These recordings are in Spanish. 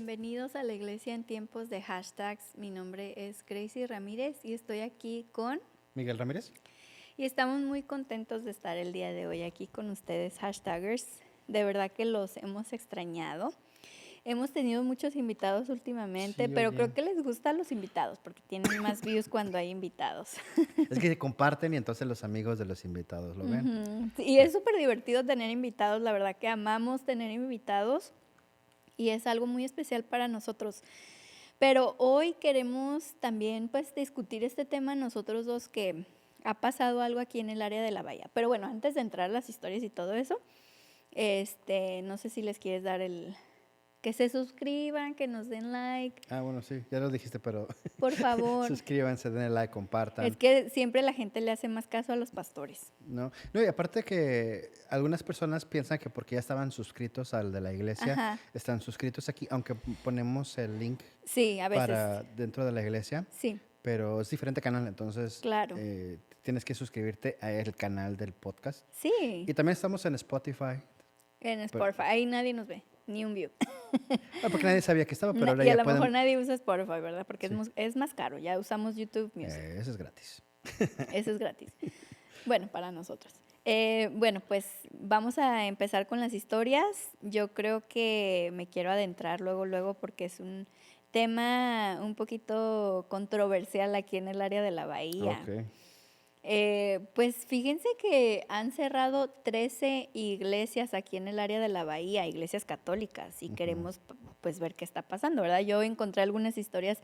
bienvenidos a la Iglesia en tiempos de hashtags. Mi nombre es Gracie Ramírez y estoy aquí con... Miguel Ramírez. Y estamos muy contentos de estar el día de hoy aquí con ustedes, hashtaggers. De verdad que los hemos extrañado. Hemos tenido muchos invitados últimamente, Sí, pero oye. creo que les gustan los invitados porque tienen más views cuando hay invitados. Es que comparten y entonces los amigos de los invitados lo ven. Ujú. Sí, y es súper divertido tener invitados, la verdad que amamos tener invitados y es algo muy especial para nosotros. Pero hoy queremos también pues discutir este tema nosotros dos que ha pasado algo aquí en el área de la bahía. Pero bueno, antes de entrar a las historias y todo eso, no sé si les quieres dar que se suscriban, que nos den like, Bueno, sí, ya lo dijiste, pero por favor. suscríbanse, denle like, compartan. Es que siempre la gente le hace más caso a los pastores. No, y aparte que algunas personas piensan que porque ya estaban suscritos al de la iglesia, Ajá. están suscritos aquí, aunque ponemos el link Sí, a veces. para dentro de la iglesia, Sí, pero es diferente canal, entonces claro. tienes que suscribirte al canal del podcast. Sí, Y también estamos en Spotify, en Spotify. Ahí nadie nos ve, ni un view. porque nadie sabía que estaba, pero ahora Y a ya lo mejor pueden... nadie usa Spotify, ¿verdad? Porque Sí. es más caro. Ya usamos YouTube Music. Eso es gratis. Eso es gratis. Bueno, para nosotros. Bueno, pues vamos a empezar con las historias. Yo creo que me quiero adentrar luego, porque es un tema un poquito controversial aquí en el área de la bahía. Ok. Pues fíjense que han cerrado 13 iglesias aquí en el área de la bahía, iglesias católicas, y queremos pues ver qué está pasando, ¿verdad? Yo encontré algunas historias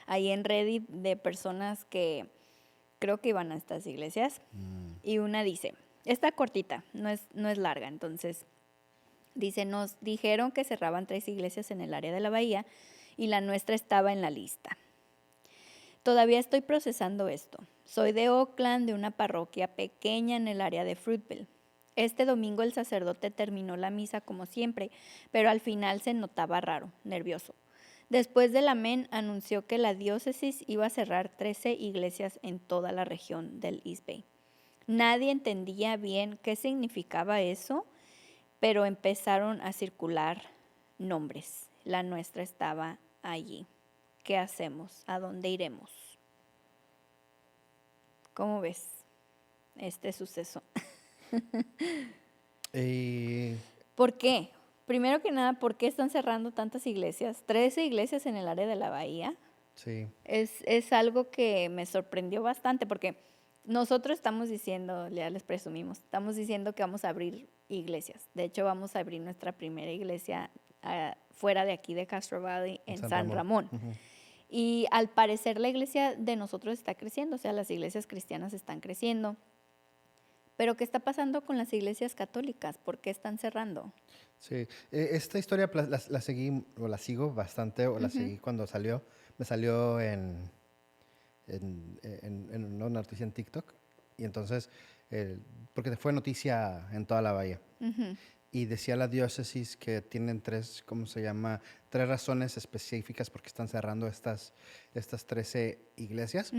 ahí en Reddit de personas que creo que iban a estas iglesias, y una dice, está cortita, no es larga, entonces dice, nos dijeron que cerraban 3 iglesias en el área de la bahía y la nuestra estaba en la lista. Todavía estoy procesando esto. Soy de Oakland, de una parroquia pequeña en el área de Fruitville. Este domingo el sacerdote terminó la misa como siempre, pero al final se notaba raro, nervioso. Después del amén anunció que la diócesis iba a cerrar 13 iglesias en toda la región del East Bay. Nadie entendía bien qué significaba eso, pero empezaron a circular nombres. La nuestra estaba allí. ¿Qué hacemos? ¿A dónde iremos? ¿Cómo ves este suceso? ¿Por qué? Primero que nada, ¿por qué están cerrando tantas iglesias? 13 iglesias en el área de la bahía. Sí. Es algo que me sorprendió bastante porque nosotros estamos diciendo, ya les presumimos, estamos diciendo que vamos a abrir iglesias. De hecho, vamos a abrir nuestra primera iglesia fuera de aquí de Castro Valley, en San Ramón. Y al parecer la iglesia de nosotros está creciendo, o sea, las iglesias cristianas están creciendo. Pero ¿qué está pasando con las iglesias católicas? ¿Por qué están cerrando? Sí, esta historia la seguí o la sigo bastante o la seguí cuando salió. Me salió en una noticia en TikTok y entonces, porque fue noticia en toda la bahía. Y decía la diócesis que tienen 3, ¿cómo se llama? 3 razones específicas por qué están cerrando estas 13 iglesias.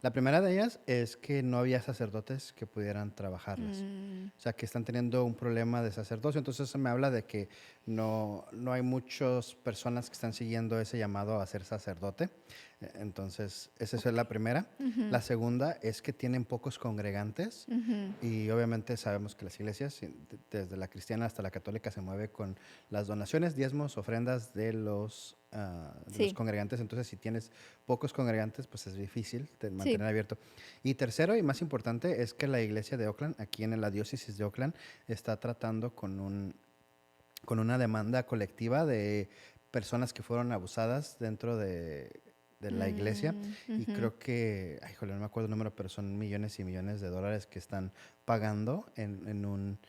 La primera de ellas es que no había sacerdotes que pudieran trabajarlas. O sea, que están teniendo un problema de sacerdocio. Entonces, eso me habla de que no hay muchas personas que están siguiendo ese llamado a ser sacerdote. Entonces, esa es la primera. La segunda es que tienen pocos congregantes y obviamente sabemos que las iglesias, desde la cristiana hasta la católica, se mueve con las donaciones, diezmos, ofrendas de los congregantes. Entonces, si tienes pocos congregantes, pues es difícil mantener abierto. Y tercero y más importante es que la iglesia de Oakland, aquí en la diócesis de Oakland, está tratando con una demanda colectiva de personas que fueron abusadas dentro de la iglesia y creo que, no me acuerdo el número, pero son millones y millones de dólares que están pagando en un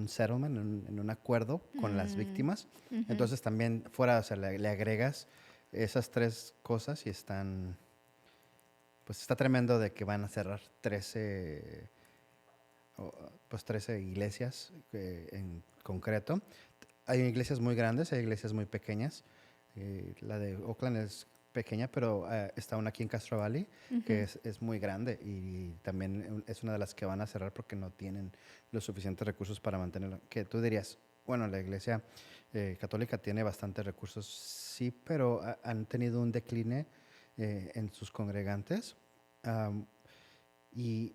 settlement, en un acuerdo con las víctimas. Entonces también fuera, o sea, le agregas esas 3 cosas y pues está tremendo de que van a cerrar 13 iglesias en concreto. Hay iglesias muy grandes, hay iglesias muy pequeñas. La de Oakland es pequeña, pero está una aquí en Castro Valley que es muy grande y también es una de las que van a cerrar porque no tienen los suficientes recursos para mantenerlo. ¿Qué tú dirías? bueno, la iglesia católica tiene bastantes recursos, sí, pero han tenido un decline en sus congregantes. Am, y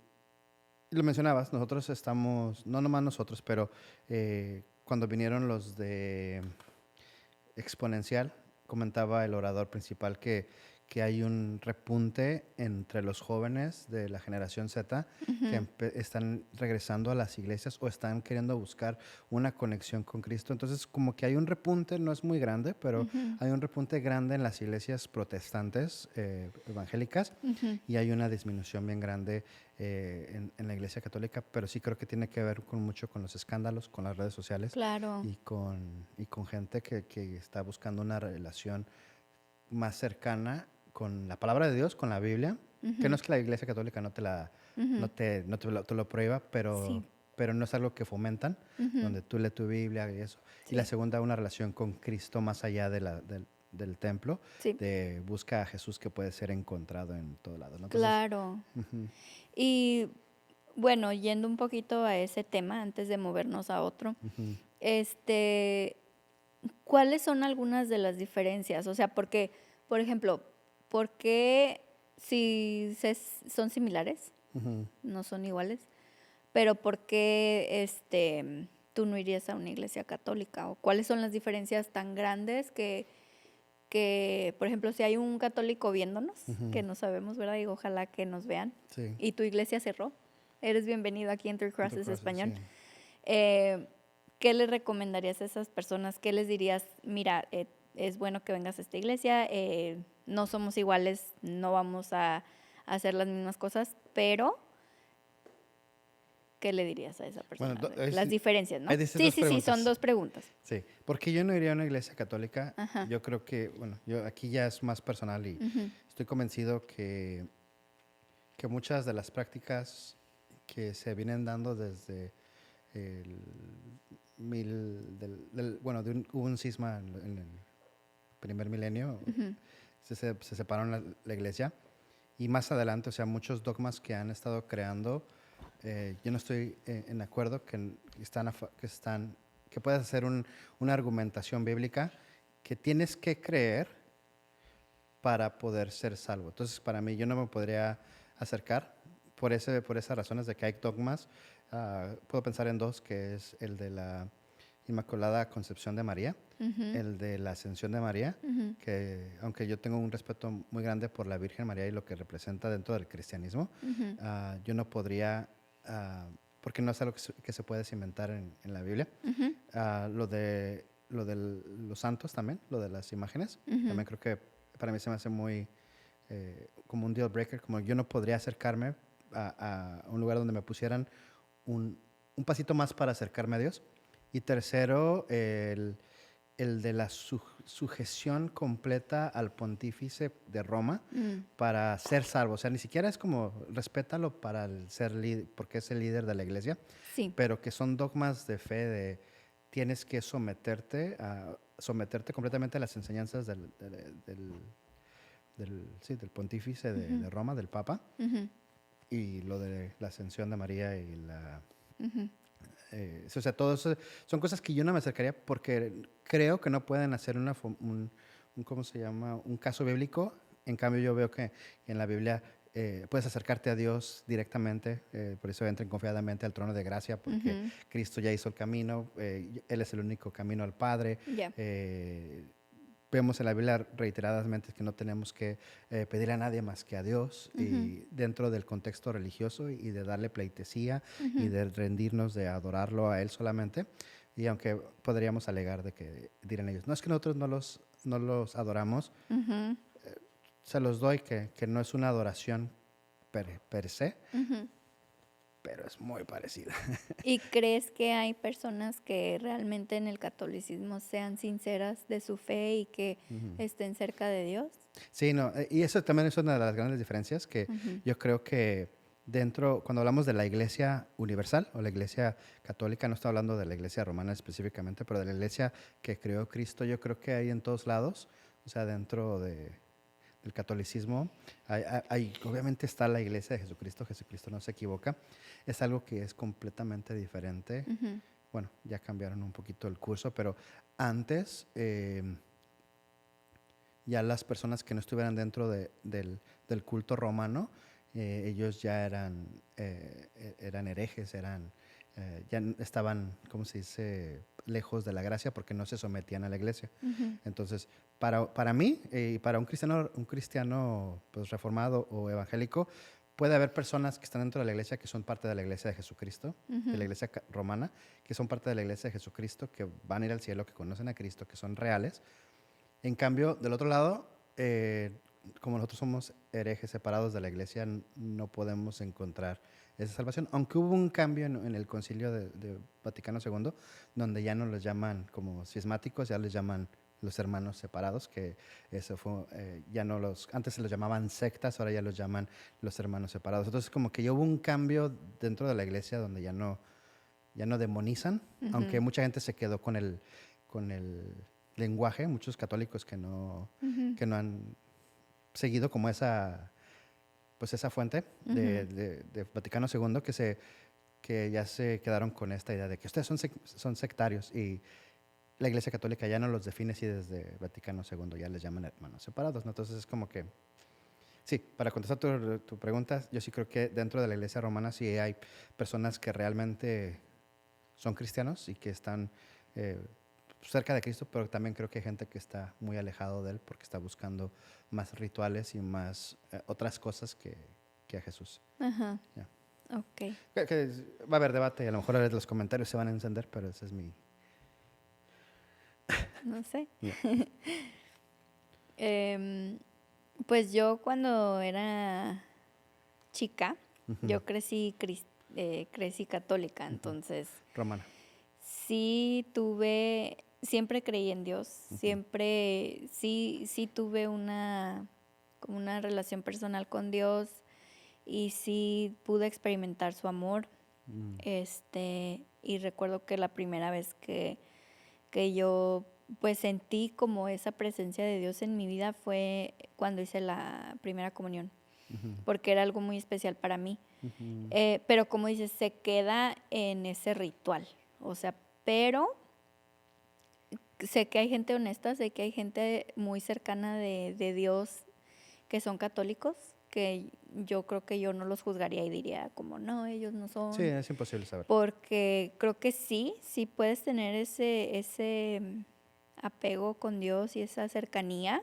lo mencionabas, nosotros estamos, no nomás nosotros, pero cuando vinieron los de Exponencial, comentaba el orador principal que hay un repunte entre los jóvenes de la generación Z que Ujú. están regresando a las iglesias o están queriendo buscar una conexión con Cristo. Entonces, como que hay un repunte, no es muy grande, pero Ujú. hay un repunte grande en las iglesias protestantes evangélicas Ujú. y hay una disminución bien grande en la iglesia católica, pero sí creo que tiene que ver con mucho con los escándalos, con las redes sociales Claro. y con gente que está buscando una relación más cercana con la palabra de Dios, con la Biblia, que no Ujú. es que la iglesia católica no te la, Ujú. te lo prohíba, Sí. pero no es algo que fomentan, Ujú. donde tú lees tu Biblia y eso. Y la Sí. segunda, una relación con Cristo más allá del templo, Sí. de busca a Jesús que puede ser encontrado en todo lado, ¿no? Entonces, Claro. ujú, Y bueno, yendo un poquito a ese tema antes de movernos a otro, ujú, este, ¿cuáles son algunas de las diferencias? O sea, porque, por ejemplo, ¿por qué si son similares, ujú. no son iguales, pero por qué tú no irías a una iglesia católica? ¿O cuáles son las diferencias tan grandes que, por ejemplo, si hay un católico viéndonos, que Ujú, no sabemos, ¿verdad? Y ojalá que nos vean, sí, y tu iglesia cerró, eres bienvenido aquí en Three Entre Crosses Crosses, Español. sí. Eh, ¿Qué le recomendarías a esas personas? ¿Qué les dirías? Mira, es bueno que vengas a esta iglesia, no somos iguales, no vamos a hacer las mismas cosas, pero ¿qué le dirías a esa Bueno, persona? Las diferencias, hay ¿no? dices Sí, dos sí, sí, son preguntas. dos preguntas. Sí, porque yo no iría a una iglesia católica. Ajá. Yo creo que, bueno, yo aquí ya es más personal y Ujú. estoy convencido que muchas de las prácticas que se vienen dando desde el bueno, hubo un cisma en el primer milenio, Ujú. se separaron la iglesia y más adelante, o sea, muchos dogmas que han estado creando, yo no estoy en acuerdo que puedas hacer una argumentación bíblica que tienes que creer para poder ser salvo. Entonces, para mí, yo no me podría acercar por esas razones de que hay dogmas. Puedo pensar en dos, que es el de la Inmaculada Concepción de María, Ujú. el de la Ascensión de María, Ujú. que aunque yo tengo un respeto muy grande por la Virgen María y lo que representa dentro del cristianismo, Ujú. yo no podría, porque no es algo que se puede cimentar en la Biblia. Ujú. Lo de los santos también, lo de las imágenes, Ujú. también creo que para mí se me hace muy como un deal breaker, como yo no podría acercarme a un lugar donde me pusieran un, un pasito más para acercarme a Dios. Y tercero, el de la sujeción completa al pontífice de Roma Mm. para ser salvo. O sea, ni siquiera es como respétalo para el ser líder, porque es el líder de la iglesia, Sí. pero que son dogmas de fe de tienes que someterte completamente a las enseñanzas del pontífice Ujú. de Roma, del Papa, Ujú. y lo de la ascensión de María y Ujú. o sea, todo eso son cosas que yo no me acercaría porque creo que no pueden hacer ¿cómo se llama? Un caso bíblico. En cambio, yo veo que en la Biblia puedes acercarte a Dios directamente, por eso entren confiadamente al trono de gracia, porque Ujú. Cristo ya hizo el camino, Él es el único camino al Padre. Ya. eh, Vemos en la Biblia reiteradamente que no tenemos que pedir a nadie más que a Dios Ujú. y dentro del contexto religioso y de darle pleitesía y Ujú. de rendirnos, de adorarlo a Él solamente. Y aunque podríamos alegar de que dirán ellos, no es que nosotros no los adoramos, Ujú. se los doy que no es una adoración per se, Ujú. pero es muy parecida. ¿Y crees que hay personas que realmente en el catolicismo sean sinceras de su fe y que Ujú. estén cerca de Dios? Sí, no, y eso también es una de las grandes diferencias que Ujú. yo creo que cuando hablamos de la iglesia universal o la iglesia católica, no estoy hablando de la iglesia romana específicamente, pero de la iglesia que creó Cristo, yo creo que hay en todos lados, o sea, del catolicismo, obviamente está la iglesia de Jesucristo, Jesucristo no se equivoca, es algo que es completamente diferente Ujú. bueno, ya cambiaron un poquito el curso, pero antes ya las personas que no estuvieran dentro del culto romano, ellos ya eran herejes, estaban, ¿cómo se dice?, lejos de la gracia porque no se sometían a la iglesia. Ujú, Entonces, para mí y para un cristiano pues, reformado o evangélico, puede haber personas que están dentro de la iglesia que son parte de la iglesia de Jesucristo, de la ujú, iglesia romana, que son parte de la iglesia de Jesucristo, que van a ir al cielo, que conocen a Cristo, que son reales. En cambio, del otro lado, como nosotros somos herejes separados de la iglesia, no podemos encontrar esa salvación. Aunque hubo un cambio en el concilio de Vaticano II, donde ya no los llaman como cismáticos, ya les llaman los hermanos separados, que eso fue, ya no antes se los llamaban sectas, ahora ya los llaman los hermanos separados. Entonces, como que ya hubo un cambio dentro de la iglesia donde ya no demonizan, aunque ujú, mucha gente se quedó con el lenguaje, muchos católicos que no, ujú, que no han seguido como esa fuente de, ujú. de- de Vaticano II, que ya se quedaron con esta idea de que ustedes son sectarios y la Iglesia Católica ya no los define así desde Vaticano II, ya les llaman hermanos separados, ¿no? Entonces es como que, sí, para contestar tu pregunta, yo sí creo que dentro de la Iglesia Romana sí hay personas que realmente son cristianos y que están eh, cerca de Cristo, pero también creo que hay gente que está muy alejado de Él porque está buscando más rituales y más otras cosas que a Jesús. Ajá, Ya. ok, Va a haber debate y a lo mejor a veces los comentarios se van a encender, pero ese es mi... no sé. ya. Em, pues yo cuando era chica, Ujú, yo crecí católica, ujú. entonces Romana. siempre creí en Dios, Ujú, sí tuve como una relación personal con Dios y sí pude experimentar su amor. mm, Y recuerdo que la primera vez que yo pues sentí como esa presencia de Dios en mi vida fue cuando hice la primera comunión, ujú, porque era algo muy especial para mí. ujú. Pero como dices, se queda en ese ritual. O sea, pero sé que hay gente honesta, sé que hay gente muy cercana de Dios que son católicos, que yo creo que yo no los juzgaría y diría como, no, ellos no Sí, son, es imposible saber. porque creo que sí puedes tener ese apego con Dios y esa cercanía,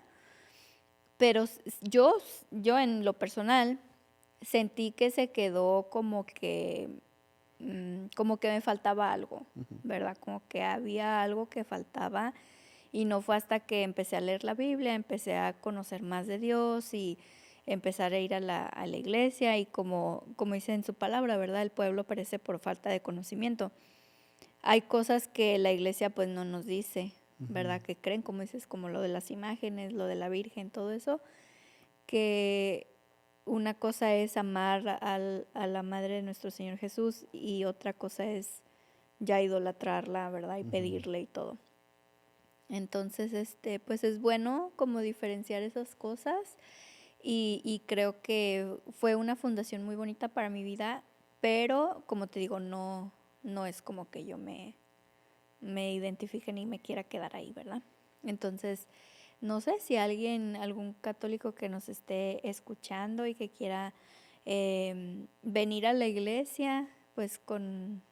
pero yo en lo personal sentí que se quedó como que me faltaba algo, Ujú, ¿verdad? Como que había algo que faltaba y no fue hasta que empecé a leer la Biblia, empecé a conocer más de Dios y empezar a ir a la iglesia y como dice en su palabra, ¿verdad? El pueblo perece por falta de conocimiento. Hay cosas que la iglesia pues no nos dice, ujú. ¿verdad? Que creen, como dices, como lo de las imágenes, lo de la Virgen, todo eso, que una cosa es amar a la Madre de nuestro Señor Jesús y otra cosa es ya idolatrarla, ¿verdad? Y Ujú. pedirle y todo. Entonces, pues es bueno como diferenciar esas cosas y creo que fue una fundación muy bonita para mi vida, pero como te digo, no es como que yo me identifique ni me quiera quedar ahí, ¿verdad? Entonces, no sé si algún católico que nos esté escuchando y que quiera venir a la iglesia, pues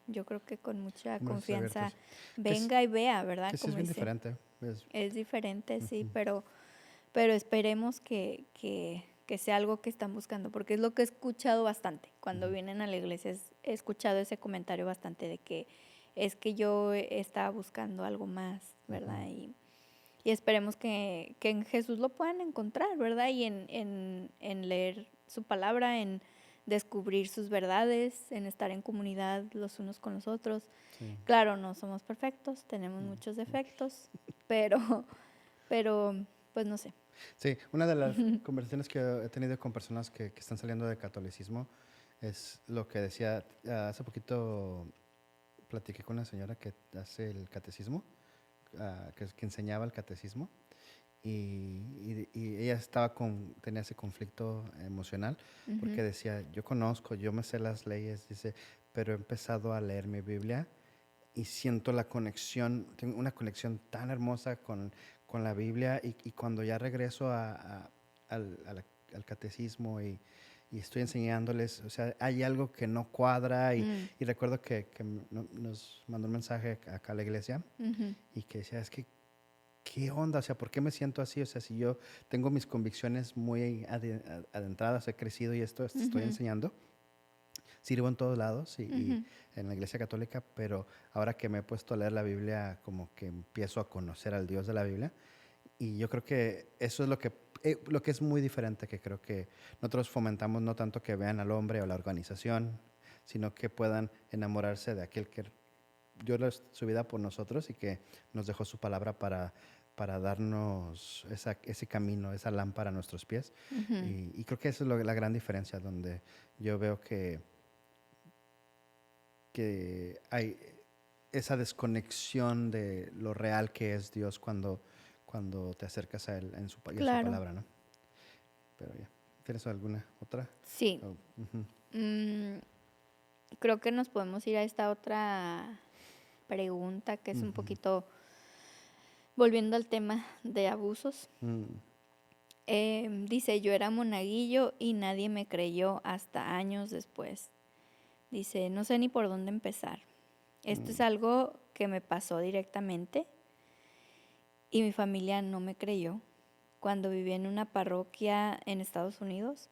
yo creo que con mucha Con brazos confianza abiertos. Que, s- venga y vea, ¿verdad? que sí es Como bien dice, diferente. es diferente, sí, Ujú, pero esperemos que sea algo que están buscando, porque es lo que he escuchado bastante. Cuando ujú, vienen a la iglesia he escuchado ese comentario bastante de que es que yo estaba buscando algo más, ujú. ¿verdad? Y esperemos que en Jesús lo puedan encontrar, ¿verdad? Y en leer su palabra, en descubrir sus verdades, en estar en comunidad los unos con los otros. Sí, Claro, no somos perfectos, tenemos mm, muchos muchos. defectos, pero, pero pues no sé. Sí, una de las conversaciones que he tenido con personas que están saliendo del catolicismo es lo que decía, hace poquito platiqué con una señora que hace el catecismo, que enseñaba el catecismo, y ella tenía ese conflicto emocional porque Ujú, decía, yo me sé las leyes, dice, pero he empezado a leer mi Biblia y siento la conexión, tengo una conexión tan hermosa con la Biblia y cuando ya regreso al catecismo y estoy enseñándoles, o sea, hay algo que no cuadra y recuerdo que nos mandó un mensaje acá a la iglesia Ujú. y que decía, es que, ¿qué onda? O sea, ¿por qué me siento así? O sea, si yo tengo mis convicciones muy adentradas, he crecido y esto estoy Ujú. enseñando, sirvo en todos lados y Ujú. en la iglesia católica, pero ahora que me he puesto a leer la Biblia, como que empiezo a conocer al Dios de la Biblia. Y yo creo que eso es lo que es muy diferente, que creo que nosotros fomentamos no tanto que vean al hombre o la organización, sino que puedan enamorarse de aquel que dio su vida por nosotros y que nos dejó su palabra para darnos ese camino, esa lámpara a nuestros pies. Ujú. Y creo que esa es la gran diferencia, donde yo veo que hay esa desconexión de lo real que es Dios cuando te acercas a Él y a su Claro, palabra, ¿no? Pero ya, ¿tienes alguna otra? sí. Oh, ujú, Mm, creo que nos podemos ir a esta otra pregunta que es un ujú, poquito volviendo al tema de abusos. mm, Dice, yo era monaguillo y nadie me creyó hasta años después. Dice, no sé ni por dónde empezar. Esto es mm, algo que me pasó directamente y mi familia no me creyó. Cuando vivía en una parroquia en Estados Unidos,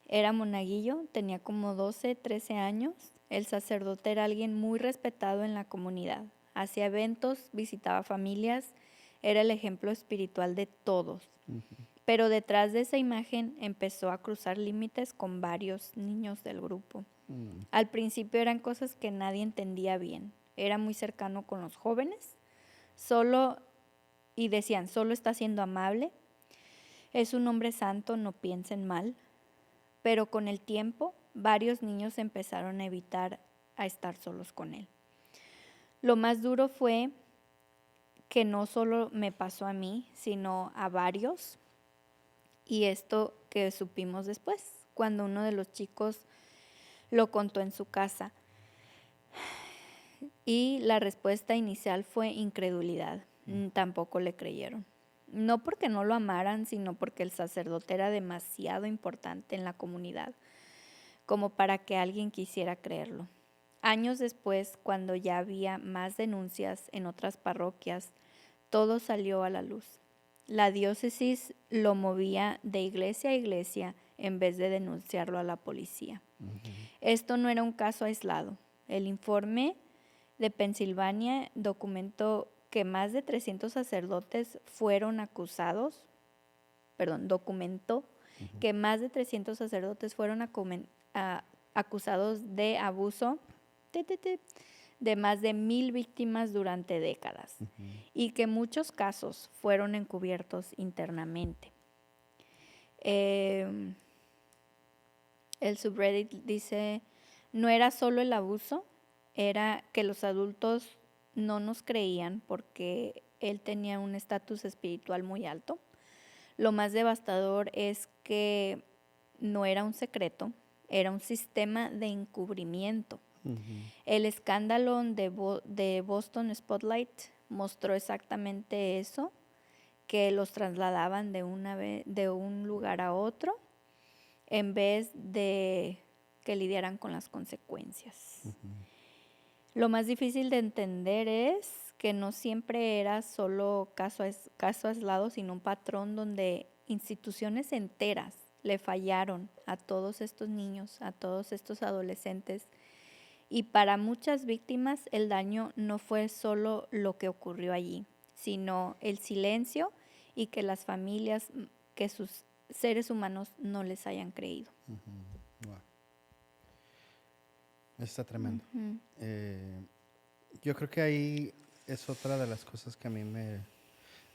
era monaguillo, tenía como 12, 13 años. El sacerdote era alguien muy respetado en la comunidad. Hacía eventos, visitaba familias, era el ejemplo espiritual de todos. ujú, Pero detrás de esa imagen empezó a cruzar límites con varios niños del grupo. mm, Al principio eran cosas que nadie entendía bien. Era muy cercano con los jóvenes, solo y decían, solo está siendo amable, es un hombre santo, no piensen mal. Pero con el tiempo, varios niños empezaron a evitar a estar solos con él. Lo más duro fue que no solo me pasó a mí, sino a varios. Y esto que supimos después, cuando uno de los chicos lo contó en su casa. Y la respuesta inicial fue incredulidad. Tampoco le creyeron. No porque no lo amaran, sino porque el sacerdote era demasiado importante en la comunidad como para que alguien quisiera creerlo. Años después, cuando ya había más denuncias en otras parroquias, todo salió a la luz. La diócesis lo movía de iglesia a iglesia en vez de denunciarlo a la policía. ujú, Esto no era un caso aislado. El informe de Pensilvania documentó que más de 300 sacerdotes fueron acusados, documentó ujú, que más de 300 sacerdotes fueron acusados de abuso de más de 1,000 víctimas durante décadas ujú, y que muchos casos fueron encubiertos internamente. Eh, el subreddit dice, no era solo el abuso, era que los adultos no nos creían porque él tenía un estatus espiritual muy alto. Lo más devastador es que no era un secreto, era un sistema de encubrimiento. ujú, El escándalo de Boston Spotlight mostró exactamente eso, que los trasladaban de un lugar a otro en vez de que lidiaran con las consecuencias. ujú, Lo más difícil de entender es que no siempre era solo caso aislado, sino un patrón donde instituciones enteras le fallaron a todos estos niños, a todos estos adolescentes. Y para muchas víctimas el daño no fue solo lo que ocurrió allí, sino el silencio y que las familias, que sus seres humanos no les hayan creído. ujú. Wow, está tremendo. Ujú, Eh, yo creo que ahí es otra de las cosas que a mí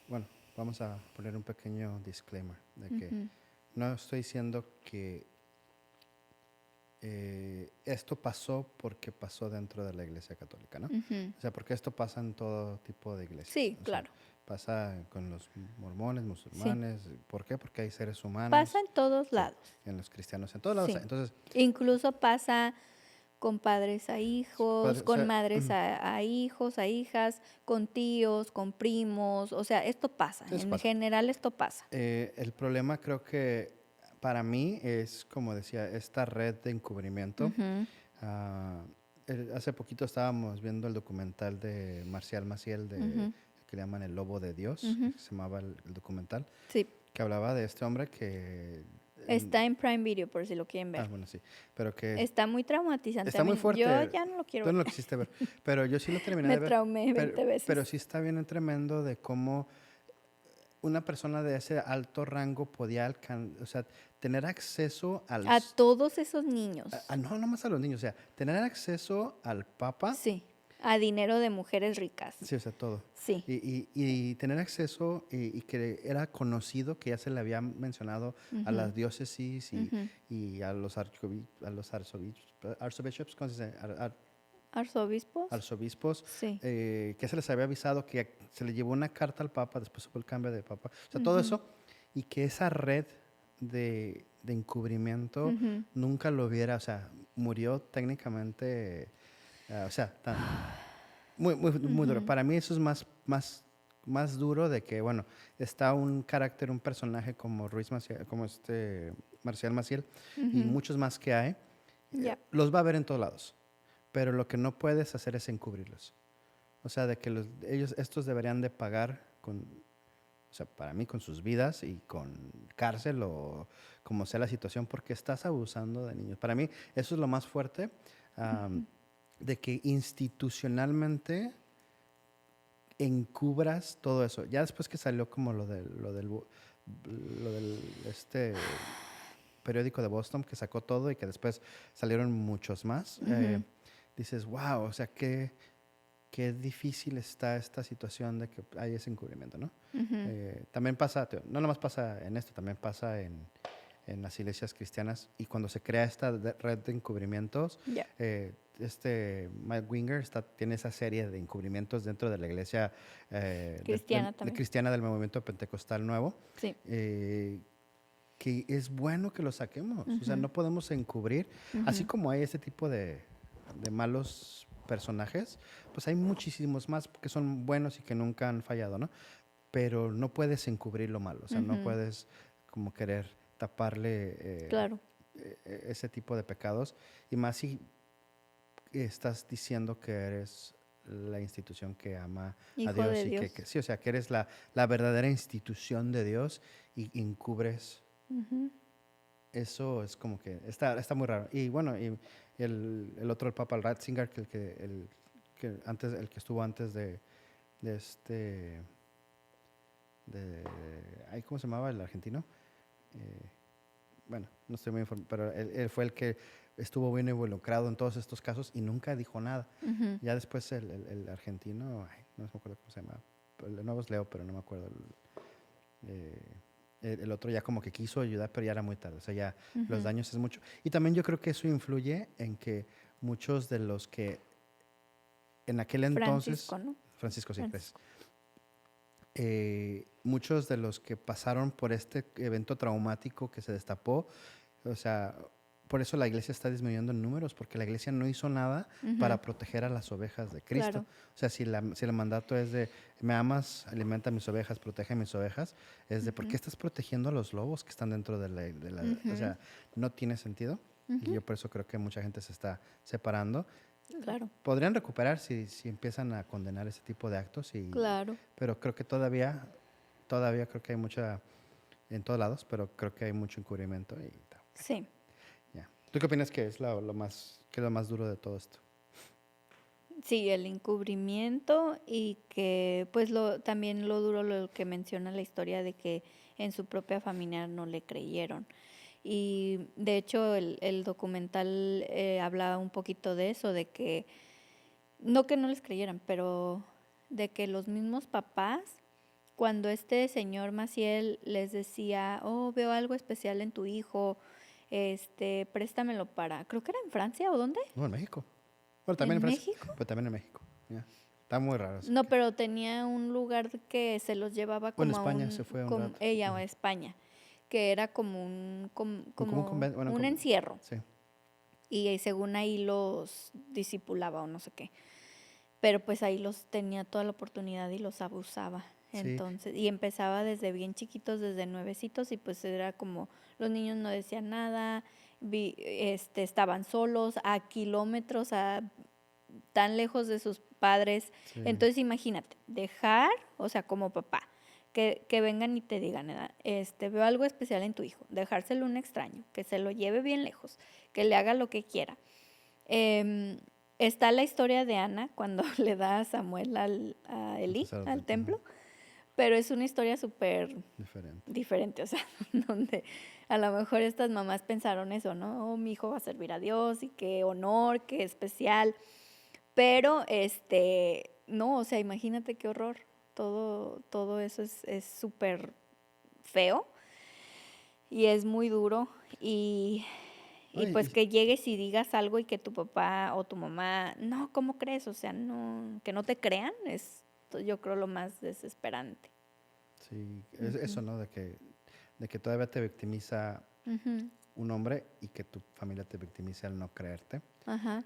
bueno, vamos a poner un pequeño disclaimer de que ujú, no estoy diciendo que esto pasó porque pasó dentro de la Iglesia Católica, ¿no? ujú. O sea, porque esto pasa en todo tipo de iglesias. Sí, O sea, claro. pasa con los mormones, Sí. musulmanes. ¿Por qué? Porque hay seres Pasa humanos. en todos Sí, lados. en los cristianos, en todos lados. Sí. Entonces, Incluso pasa con padres a hijos, Padre, o con sea, madres a hijos, a hijas, con tíos, con primos, o sea, esto pasa, eso en pasa. general esto pasa. El problema creo que para mí es, como decía, esta red de encubrimiento. Ujú, Ah, hace poquito estábamos viendo el documental de Marcial Maciel, ujú, que le llaman El Lobo de Dios, ujú. que se llamaba el documental, Sí, que hablaba de este hombre que... está en Prime Video por si lo quieren ver. bueno, sí, pero que Está muy traumatizante. A está muy mí, yo fuerte. ya no lo quiero Tú no ver. lo quisiste ver, pero yo sí lo terminé Me de ver. traumé Pero, 20 pero veces. sí está bien tremendo de cómo una persona de ese alto rango podía o sea, tener acceso A todos esos niños. no nomás a los niños, o sea, tener acceso al Papa, Sí, a dinero de mujeres ricas. sí, o sea, todo. Sí. Y tener acceso y que era conocido, que ya se le había mencionado a Ujú, las diócesis ujú. y a los, archbishops, ¿cómo se dice? ¿Arzobispos? Arzobispos, Sí. que se les había avisado que se le llevó una carta al Papa, después hubo el cambio de Papa, o sea, todo Ujú, eso, y que esa red de encubrimiento ujú, nunca lo viera, o sea, murió técnicamente, o sea, muy duro. ujú, Para mí eso es más duro de que, bueno, está un carácter, un personaje como Ruiz Maciel, como Marcial Maciel, y ujú. muchos más que hay, Ya, los va a ver en todos lados, pero lo que no puedes hacer es encubrirlos. O sea, de que estos deberían de pagar o sea, para mí con sus vidas y con cárcel o como sea la situación, porque estás abusando de niños. Para mí eso es lo más fuerte, am, de que institucionalmente encubras todo eso. Ya después que salió como lo del periódico de Boston que sacó todo y que después salieron muchos más, ujú, dices, wow, o sea, qué difícil está esta situación de que hay ese encubrimiento, ¿no? ujú. También pasa, no nomás pasa en esto, también pasa en las iglesias cristianas y cuando se crea esta red de encubrimientos, Ya. Mike Winger tiene esa serie de encubrimientos dentro de la iglesia Cristiana también. cristiana del movimiento pentecostal nuevo, Sí. eh, que es bueno que lo saquemos, o sea, Ujú, no podemos encubrir, así ujú. como hay ese tipo de malos personajes, pues hay muchísimos más que son buenos y que nunca han fallado, ¿no? Pero no puedes encubrir lo malo, o sea, no Ujú, puedes como querer taparle claro, ese tipo de pecados, y más si estás diciendo que eres la institución que ama a hijo Dios de y Dios. sí, o sea, que eres la verdadera institución de Dios y encubres. Ujú, Eso es como que está muy raro. Y bueno, y el otro, el Papa Ratzinger, el que estuvo antes de este, ay, ¿cómo se llamaba el argentino? Eh, bueno, no estoy muy informado, pero él fue el que estuvo bien involucrado en todos estos casos y nunca dijo nada. ujú. Ya después el argentino, ay, no me acuerdo cómo se llama, el nuevo es Leo, pero no me acuerdo. El otro ya como que quiso ayudar, pero ya era muy tarde, o sea, ya los Ujú. daños es mucho. Y también yo creo que eso influye en que muchos de los que en aquel entonces, Francisco, ¿no? Francisco, sí, gracias, Francisco. muchos de los que pasaron por este evento traumático que se destapó, o sea, por eso la iglesia está disminuyendo en números, porque la iglesia no hizo nada Ujú, para proteger a las ovejas de Cristo. claro. O sea, si el mandato es de, me amas, alimenta mis ovejas, protege mis ovejas, es de, ¿por qué Ujú, estás protegiendo a los lobos que están dentro o ujú, sea, no tiene sentido. Y ujú, yo por eso creo que mucha gente se está separando. claro, Podrían recuperar si empiezan a condenar ese tipo de actos, claro. pero creo que todavía creo que hay mucha, en todos lados, pero creo que hay mucho encubrimiento y tal. Sí. Ya. ¿Tú qué opinas que es lo más duro de todo esto? Sí, el encubrimiento y que pues también lo duro lo que menciona la historia de que en su propia familia no le creyeron. Y de hecho el documental habla un poquito de eso, de que no les creyeran, pero de que los mismos papás, cuando este señor Maciel les decía, oh, veo algo especial en tu hijo, préstamelo creo que era en Francia o dónde, No, en México. Bueno, también en en Francia, México. pero también en México. Ya. Está muy raro eso. No, pero tenía un lugar que se los llevaba Bueno, como a España se fue un como rato. ella o Ujú. a España, que era como Como un como convento, bueno, un encierro. sí. y según ahí los discipulaba o no sé qué. Pero pues ahí los tenía toda la oportunidad y los abusaba. Sí, Entonces, y empezaba desde bien chiquitos, desde nuevecitos, y pues era como los niños no decían nada, estaban solos a kilómetros, tan lejos de sus padres. sí, Entonces, imagínate, dejar, o sea, como papá, que vengan y te digan, veo algo especial en tu hijo, dejárselo a un extraño, que se lo lleve bien lejos, que le haga lo que quiera. Em, Está la historia de Ana cuando le da a Samuel a el Elí, sacerdote, al ajá, templo, pero es una historia súper diferente. diferente, o sea, donde a lo mejor estas mamás pensaron eso, ¿no? Oh, mi hijo va a servir a Dios y qué honor, qué especial, pero no, o sea, imagínate qué horror, todo eso es súper feo y es muy duro y Oye, pues que llegues y digas algo y que tu papá o tu mamá, no, ¿cómo crees? O sea, no, que no te crean es, yo creo, lo más desesperante. sí, es Ujú, eso, ¿no? De que todavía te victimiza ujú, un hombre y que tu familia te victimice al no creerte. ajá,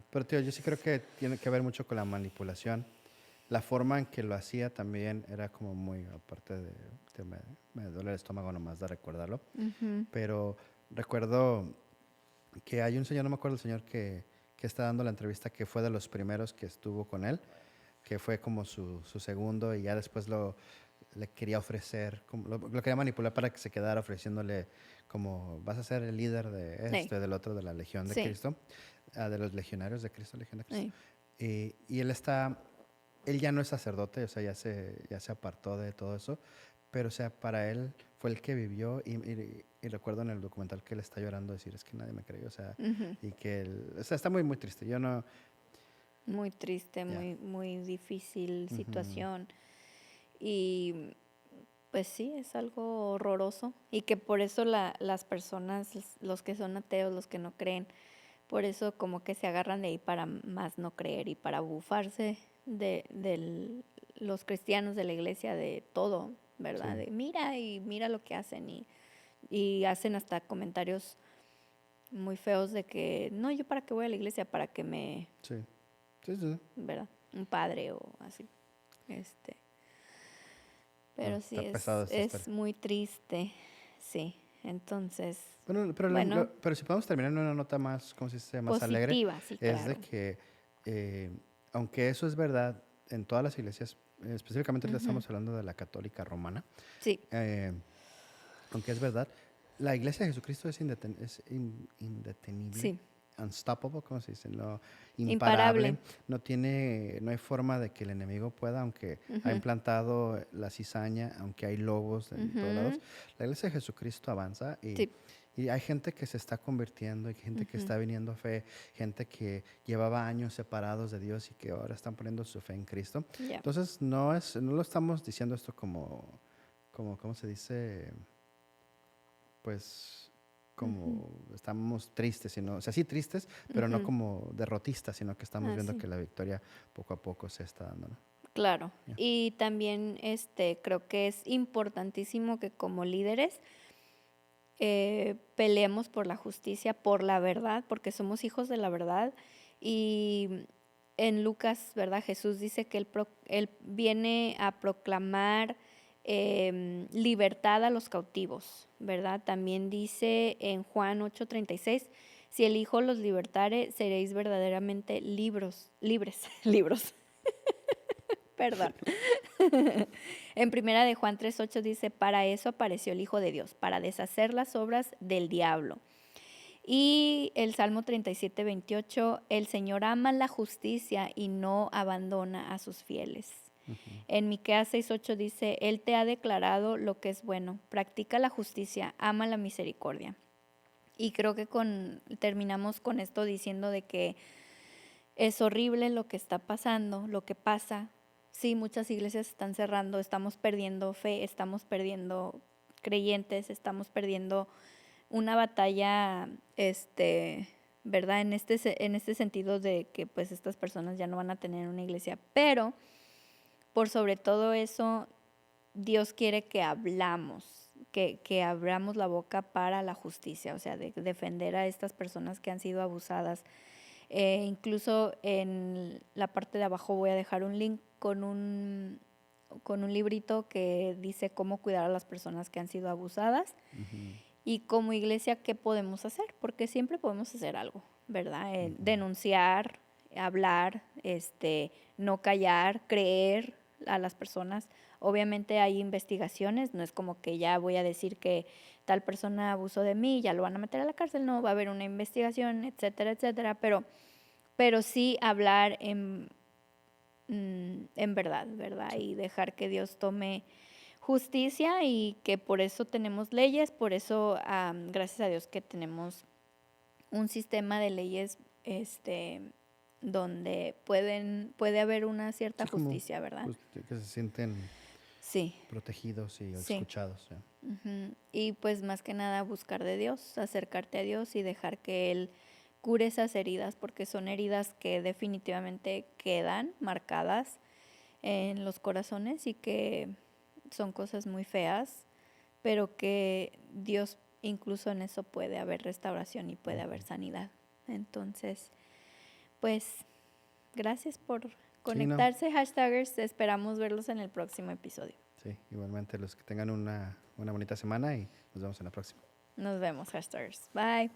Pero tío, yo sí creo que tiene que ver mucho con la manipulación. La forma en que lo hacía también era como muy, aparte de me duele el estómago nomás de recordarlo, ujú, pero recuerdo que hay un señor, no me acuerdo el señor que está dando la entrevista, que fue de los primeros que estuvo con él, que fue como su segundo y ya después le quería ofrecer, como, lo quería manipular para que se quedara ofreciéndole como vas a ser el líder de ey, esto y del otro, de la Legión de sí, Cristo, de los legionarios de Cristo, Legión de Cristo. ey, Y él ya no es sacerdote, o sea, ya se apartó de todo eso, pero o sea, para él fue el que vivió y recuerdo en el documental que él está llorando decir, es que nadie me creyó, o sea, ujú. y que él, o sea, está muy, muy triste. Yo no, Muy triste, ya. muy difícil Ujú, situación. Y pues sí, es algo horroroso. Y que por eso las personas, los que son ateos, los que no creen, por eso como que se agarran de ahí para más no creer y para bufarse de los cristianos de la iglesia de todo, ¿verdad? sí, De mira y mira lo que hacen y hacen hasta comentarios muy feos de que no, yo para qué voy a la iglesia, para que me, sí, sí, sí. ¿verdad? Un padre o así. Este, No, pero sí está pesado esta es historia. muy triste, sí. Entonces, Bueno, bueno, pero si podemos terminar en una nota más, ¿cómo se dice? Más alegre, positiva, sí, es de claro. que, eh, aunque eso es verdad en todas las iglesias, específicamente ahorita Ujú, estamos hablando de la católica romana, sí, eh, aunque es verdad, la iglesia de Jesucristo es, indetenible, sí, unstoppable, ¿cómo se dice? No, imparable, imparable. no hay forma de que el enemigo pueda, aunque ha Ujú, implantado la cizaña, aunque hay lobos en todos lados, ujú, la iglesia de Jesucristo avanza sí, y hay gente que se está convirtiendo, hay gente que ujú, está viniendo a fe, gente que llevaba años separados de Dios y que ahora están poniendo su fe en Cristo. ya. Entonces, no lo estamos diciendo esto como, ¿cómo se dice? Pues Ujú, como estamos tristes, sino, o sea, sí tristes, pero no ujú, como derrotistas, sino que estamos viendo así, que la victoria poco a poco se está dando, ¿no? claro. Ya. Y también creo que es importantísimo que como líderes peleemos por la justicia, por la verdad, porque somos hijos de la verdad. Y en Lucas, ¿verdad? Jesús dice que él viene a proclamar libertad a los cautivos, ¿verdad? También dice en Juan 8:36, si el Hijo los libertare, seréis verdaderamente libres, libros, perdón. En primera de Juan 3:8 dice, para eso apareció el Hijo de Dios, para deshacer las obras del diablo. Y el Salmo 37:28, el Señor ama la justicia y no abandona a sus fieles. Ujú. En Miqueas 6:8 dice, Él te ha declarado lo que es bueno, practica la justicia, ama la misericordia. Y creo que terminamos con esto diciendo de que es horrible lo que está pasando, lo que pasa. Sí, muchas iglesias están cerrando, estamos perdiendo fe, estamos perdiendo creyentes, estamos perdiendo una batalla, ¿verdad? En este sentido de que pues estas personas ya no van a tener una iglesia, pero por sobre todo eso, Dios quiere que hablamos, que abramos la boca para la justicia, o sea, de defender a estas personas que han sido abusadas. Incluso en la parte de abajo voy a dejar un link con un librito que dice cómo cuidar a las personas que han sido abusadas. Y como iglesia, ¿qué podemos hacer? Porque siempre podemos hacer algo, ¿verdad? Denunciar, hablar, no callar, creer a las personas. Obviamente hay investigaciones, no es como que ya voy a decir que tal persona abusó de mí, ya lo van a meter a la cárcel, no, va a haber una investigación, etcétera, etcétera, pero sí hablar en verdad, ¿verdad? Y dejar que Dios tome justicia y que por eso tenemos leyes, por eso gracias a Dios que tenemos un sistema de leyes donde puede haber una cierta Sí, como justicia, ¿verdad? que se sienten Sí, protegidos y sí. escuchados. ¿Ya? Ujú. Y pues más que nada buscar de Dios, acercarte a Dios y dejar que Él cure esas heridas, porque son heridas que definitivamente quedan marcadas en los corazones y que son cosas muy feas, pero que Dios incluso en eso puede haber restauración y puede haber sanidad. Entonces, pues gracias por Sí, no. conectarse, hashtagers. Esperamos verlos en el próximo episodio. Sí, igualmente los que tengan una bonita semana y nos vemos en la próxima. Nos vemos, hashtagers. Bye.